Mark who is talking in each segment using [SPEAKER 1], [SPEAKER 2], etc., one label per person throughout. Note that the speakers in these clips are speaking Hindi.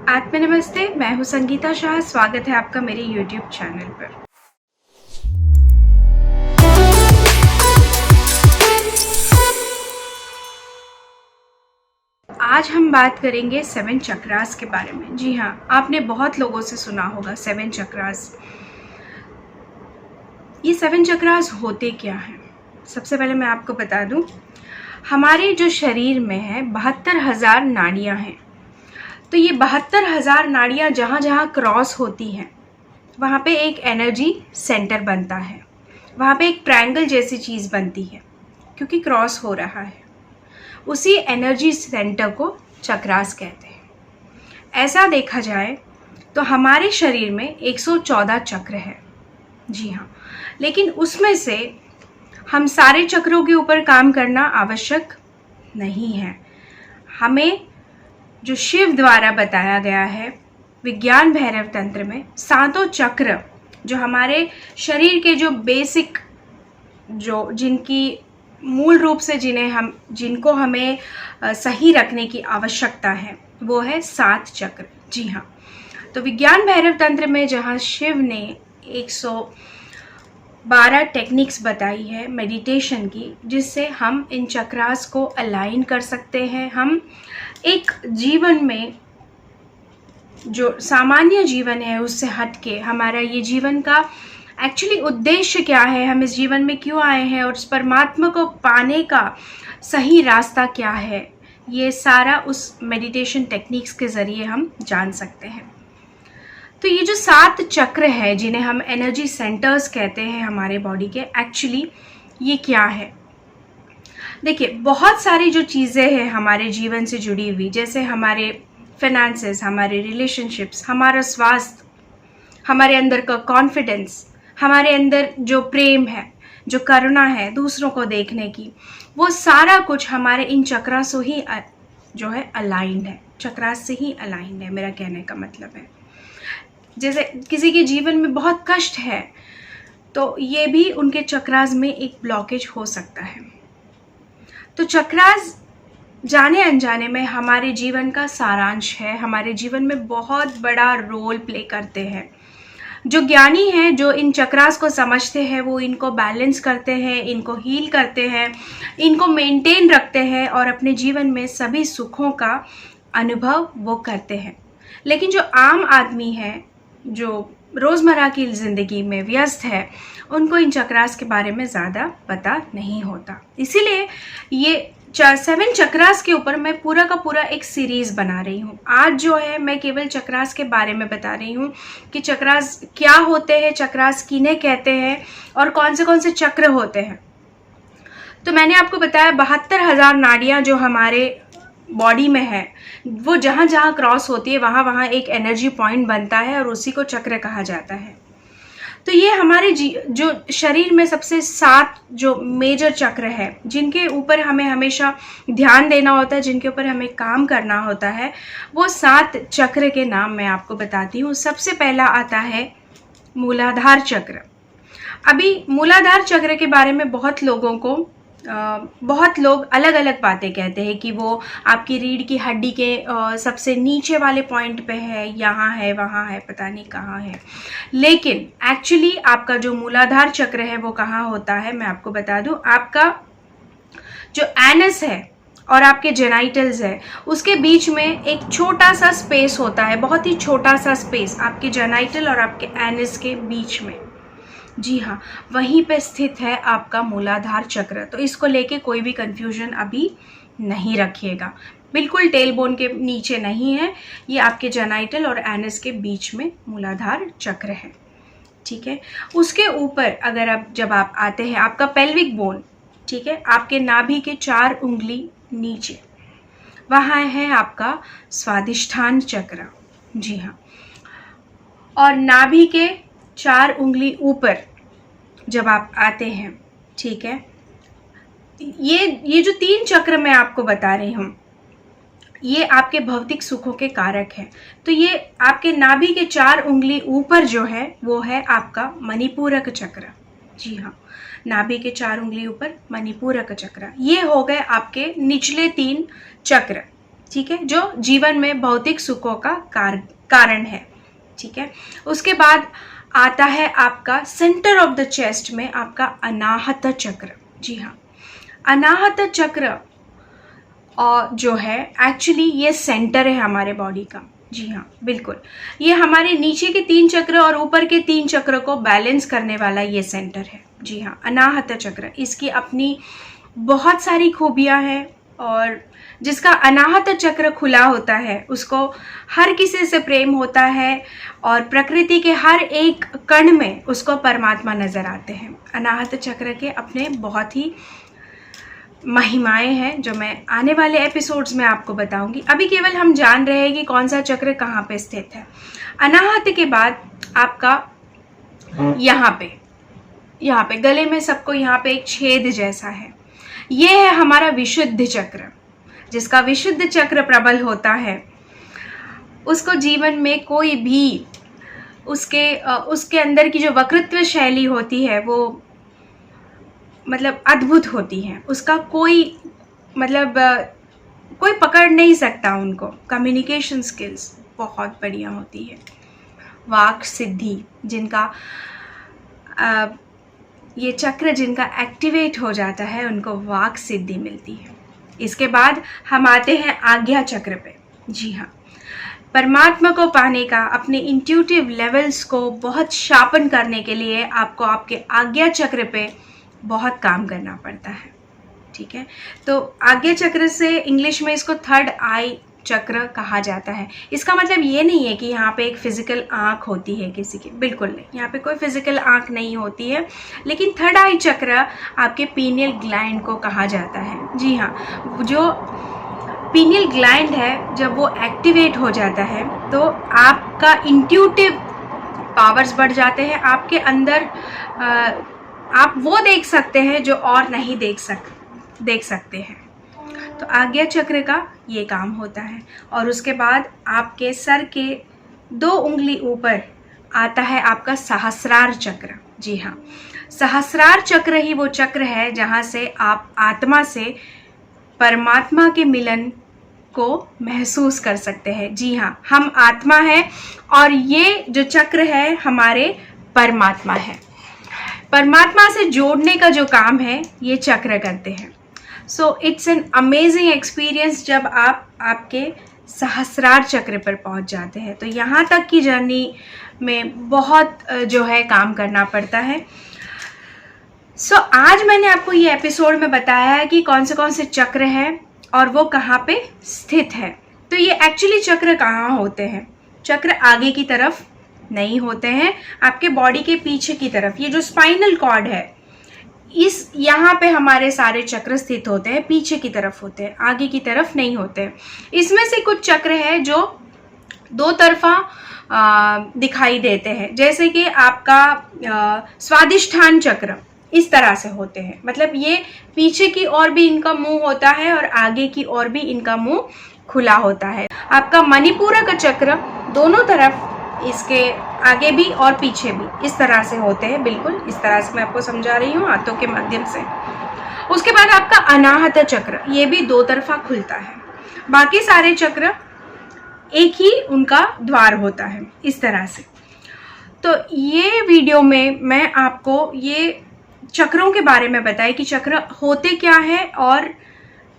[SPEAKER 1] आत्म नमस्ते। मैं हूँ संगीता शाह। स्वागत है आपका मेरे YouTube चैनल पर। आज हम बात करेंगे 7 चक्रास के बारे में। जी हाँ, आपने बहुत लोगों से सुना होगा 7 चक्रास। ये 7 चक्रास होते क्या हैं? सबसे पहले मैं आपको बता दूं, हमारे जो शरीर में है 72,000 नाड़ियाँ हैं। तो ये 72,000 नाड़ियाँ जहाँ जहाँ क्रॉस होती हैं वहाँ पे एक एनर्जी सेंटर बनता है, वहाँ पे एक ट्रायंगल जैसी चीज़ बनती है क्योंकि क्रॉस हो रहा है। उसी एनर्जी सेंटर को चक्रास कहते हैं। ऐसा देखा जाए तो हमारे शरीर में 114 चक्र है। जी हाँ, लेकिन उसमें से हम सारे चक्रों के ऊपर काम करना आवश्यक नहीं है। हमें जो शिव द्वारा बताया गया है विज्ञान भैरव तंत्र में, सातों चक्र जो हमारे शरीर के जो बेसिक जिनकी मूल रूप से जिनको हमें सही रखने की आवश्यकता है वो है 7 चक्र। जी हाँ, तो विज्ञान भैरव तंत्र में जहाँ शिव ने 112 टेक्निक्स बताई है मेडिटेशन की, जिससे हम इन चक्रास को अलाइन कर सकते हैं। हम एक जीवन में जो सामान्य जीवन है उससे हट के हमारा ये जीवन का एक्चुअली उद्देश्य क्या है, हम इस जीवन में क्यों आए हैं और उस परमात्मा को पाने का सही रास्ता क्या है, ये सारा उस मेडिटेशन टेक्निक्स के ज़रिए हम जान सकते हैं। तो ये जो 7 चक्र है जिन्हें हम एनर्जी सेंटर्स कहते हैं हमारे बॉडी के, एक्चुअली ये क्या है? देखिए, बहुत सारी जो चीज़ें हैं हमारे जीवन से जुड़ी हुई, जैसे हमारे फाइनेंसेस, हमारे रिलेशनशिप्स, हमारा स्वास्थ्य, हमारे अंदर का कॉन्फिडेंस, हमारे अंदर जो प्रेम है, जो करुणा है दूसरों को देखने की, वो सारा कुछ हमारे इन चक्रास से ही जो है अलाइंड है। चक्रास से ही अलाइंड है, मेरा कहने का मतलब है। जैसे किसी के जीवन में बहुत कष्ट है तो ये भी उनके चक्रास में एक ब्लॉकेज हो सकता है। तो चक्रास जाने अनजाने में हमारे जीवन का सारांश है, हमारे जीवन में बहुत बड़ा रोल प्ले करते हैं। जो ज्ञानी हैं, जो इन चक्रास को समझते हैं, वो इनको बैलेंस करते हैं, इनको हील करते हैं, इनको मेंटेन रखते हैं और अपने जीवन में सभी सुखों का अनुभव वो करते हैं। लेकिन जो आम आदमी है, जो रोज़मर्रा की ज़िंदगी में व्यस्त है, उनको इन चक्रास के बारे में ज़्यादा पता नहीं होता। इसीलिए ये 7 चक्रास के ऊपर मैं पूरा का पूरा एक सीरीज़ बना रही हूँ। आज जो है मैं केवल चक्रास के बारे में बता रही हूँ कि चक्रास क्या होते हैं, चक्रास किन्हें कहते हैं और कौन से चक्र होते हैं। तो मैंने आपको बताया 72,000 नाड़ियाँ जो हमारे बॉडी में है, वो जहाँ जहाँ क्रॉस होती है वहाँ वहाँ एक एनर्जी पॉइंट बनता है और उसी को चक्र कहा जाता है। तो ये हमारे जो शरीर में सबसे 7 जो मेजर चक्र है, जिनके ऊपर हमें हमेशा ध्यान देना होता है, जिनके ऊपर हमें काम करना होता है, वो 7 चक्र के नाम मैं आपको बताती हूँ। सबसे पहला आता है मूलाधार चक्र। अभी मूलाधार चक्र के बारे में बहुत लोग अलग अलग बातें कहते हैं कि वो आपकी रीढ़ की हड्डी के सबसे नीचे वाले पॉइंट पे है, यहाँ है, वहाँ है, पता नहीं कहाँ है। लेकिन एक्चुअली आपका जो मूलाधार चक्र है वो कहाँ होता है, मैं आपको बता दूं। आपका जो एनस है और आपके जेनाइटल्स है, उसके बीच में एक छोटा सा स्पेस होता है, बहुत ही छोटा सा स्पेस आपके जेनाइटल और आपके एनस के बीच में। जी हाँ, वहीं पे स्थित है आपका मूलाधार चक्र। तो इसको लेके कोई भी कंफ्यूजन अभी नहीं रखिएगा। बिल्कुल टेल बोन के नीचे नहीं है, ये आपके जेनाइटल और एनस के बीच में मूलाधार चक्र है। ठीक है, उसके ऊपर अगर जब आप आते हैं, आपका पेल्विक बोन, ठीक है, आपके नाभि के 4 उंगली नीचे, वहाँ है आपका स्वादिष्ठान चक्र। जी हाँ, और नाभि के 4 उंगली ऊपर जब आप आते हैं, ठीक है, ये जो 3 चक्र मैं आपको बता रही हूँ, ये आपके भौतिक सुखों के कारक हैं। तो ये आपके नाभि के 4 उंगली ऊपर जो है वो है आपका मणिपूरक चक्र। जी हाँ, नाभि के 4 उंगली ऊपर मणिपूरक चक्र। ये हो गए आपके निचले 3 चक्र। ठीक है, जो जीवन में भौतिक सुखों का कारण है। ठीक है, उसके बाद आता है आपका सेंटर ऑफ द चेस्ट में आपका अनाहत चक्र। जी हाँ, अनाहत चक्र और जो है एक्चुअली ये सेंटर है हमारे बॉडी का। जी हाँ, बिल्कुल, ये हमारे नीचे के 3 चक्र और ऊपर के 3 चक्र को बैलेंस करने वाला ये सेंटर है। जी हाँ, अनाहत चक्र, इसकी अपनी बहुत सारी खूबियाँ हैं और जिसका अनाहत चक्र खुला होता है उसको हर किसी से प्रेम होता है और प्रकृति के हर एक कण में उसको परमात्मा नजर आते हैं। अनाहत चक्र के अपने बहुत ही महिमाएं हैं जो मैं आने वाले एपिसोड्स में आपको बताऊंगी। अभी केवल हम जान रहे हैं कि कौन सा चक्र कहाँ पे स्थित है। अनाहत के बाद आपका यहाँ पे गले में सबको यहाँ पे एक छेद जैसा है, ये है हमारा विशुद्ध चक्र। जिसका विशुद्ध चक्र प्रबल होता है उसको जीवन में कोई भी उसके अंदर की जो वक्तृत्व शैली होती है वो मतलब अद्भुत होती है। उसका कोई पकड़ नहीं सकता उनको। कम्युनिकेशन स्किल्स बहुत बढ़िया होती है। वाक सिद्धि, जिनका ये चक्र जिनका एक्टिवेट हो जाता है उनको वाक सिद्धि मिलती है। इसके बाद हम आते हैं आज्ञा चक्र पे। जी हाँ, परमात्मा को पाने का, अपने इंट्यूटिव लेवल्स को बहुत शार्पन करने के लिए आपको आपके आज्ञा चक्र पे बहुत काम करना पड़ता है। ठीक है, तो आज्ञा चक्र से इंग्लिश में इसको थर्ड आई चक्र कहा जाता है। इसका मतलब ये नहीं है कि यहाँ पे एक फिजिकल आँख होती है किसी की, बिल्कुल नहीं, यहाँ पे कोई फिजिकल आँख नहीं होती है। लेकिन थर्ड आई चक्र आपके पीनियल ग्लैंड को कहा जाता है। जी हाँ, जो पीनियल ग्लैंड है जब वो एक्टिवेट हो जाता है तो आपका इंट्यूटिव पावर्स बढ़ जाते हैं। आपके अंदर आप वो देख सकते हैं जो और नहीं देख सकते हैं। तो आज्ञा चक्र का ये काम होता है। और उसके बाद आपके सर के 2 उंगली ऊपर आता है आपका सहस्रार चक्र। जी हाँ, सहस्रार चक्र ही वो चक्र है जहाँ से आप आत्मा से परमात्मा के मिलन को महसूस कर सकते हैं। जी हाँ, हम आत्मा है और ये जो चक्र है हमारे परमात्मा है। परमात्मा से जोड़ने का जो काम है ये चक्र करते हैं। So it's an amazing experience जब आप आपके सहस्रार चक्र पर पहुंच जाते हैं। तो यहाँ तक की जर्नी में बहुत जो है काम करना पड़ता है। सो आज मैंने आपको ये एपिसोड में बताया है कि कौन से चक्र हैं और वो कहाँ पे स्थित है। तो ये एक्चुअली चक्र कहाँ होते हैं? चक्र आगे की तरफ नहीं होते हैं, आपके बॉडी के पीछे की तरफ। ये जो स्पाइनल कॉर्ड है इस यहाँ पे हमारे सारे चक्र स्थित होते हैं, पीछे की तरफ होते हैं, आगे की तरफ नहीं होते हैं। इसमें से कुछ चक्र है जो 2 तरफा दिखाई देते हैं, जैसे कि आपका स्वादिष्ठान चक्र इस तरह से होते हैं। मतलब ये पीछे की ओर भी इनका मुंह होता है और आगे की ओर भी इनका मुंह खुला होता है। आपका मणिपूरक चक्र दोनों तरफ, इसके आगे भी और पीछे भी इस तरह से होते हैं। बिल्कुल इस तरह से मैं आपको समझा रही हूँ हाथों के माध्यम से। उसके बाद आपका अनाहत चक्र, ये भी 2 तरफा खुलता है। बाकी सारे चक्र एक ही उनका द्वार होता है इस तरह से। तो ये वीडियो में मैं आपको ये चक्रों के बारे में बताया कि चक्र होते क्या है और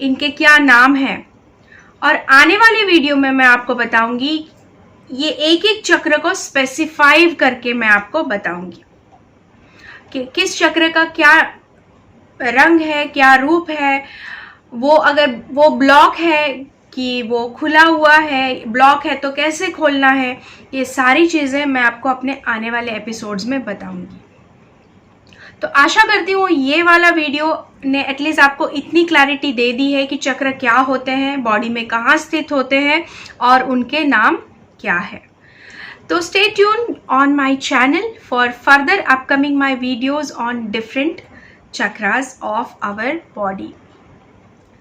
[SPEAKER 1] इनके क्या नाम हैं। और आने वाली वीडियो में मैं आपको बताऊंगी ये एक एक चक्र को स्पेसिफाई करके मैं आपको बताऊंगी कि किस चक्र का क्या रंग है, क्या रूप है, वो अगर वो ब्लॉक है कि वो खुला हुआ है, ब्लॉक है तो कैसे खोलना है। ये सारी चीज़ें मैं आपको अपने आने वाले एपिसोड्स में बताऊंगी। तो आशा करती हूँ ये वाला वीडियो ने एटलीस्ट आपको इतनी क्लैरिटी दे दी है कि चक्र क्या होते हैं, बॉडी में कहाँ स्थित होते हैं और उनके नाम क्या है। तो stay tune on my channel for further upcoming my videos on different chakras of our body.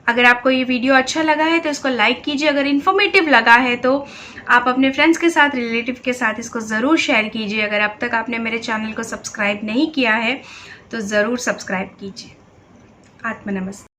[SPEAKER 1] अगर आपको ये वीडियो अच्छा लगा है तो इसको लाइक कीजिए। अगर इन्फॉर्मेटिव लगा है तो आप अपने फ्रेंड्स के साथ, रिलेटिव के साथ इसको ज़रूर शेयर कीजिए। अगर अब तक आपने मेरे चैनल को सब्सक्राइब नहीं किया है तो ज़रूर सब्सक्राइब कीजिए। आत्मा नमस्ते।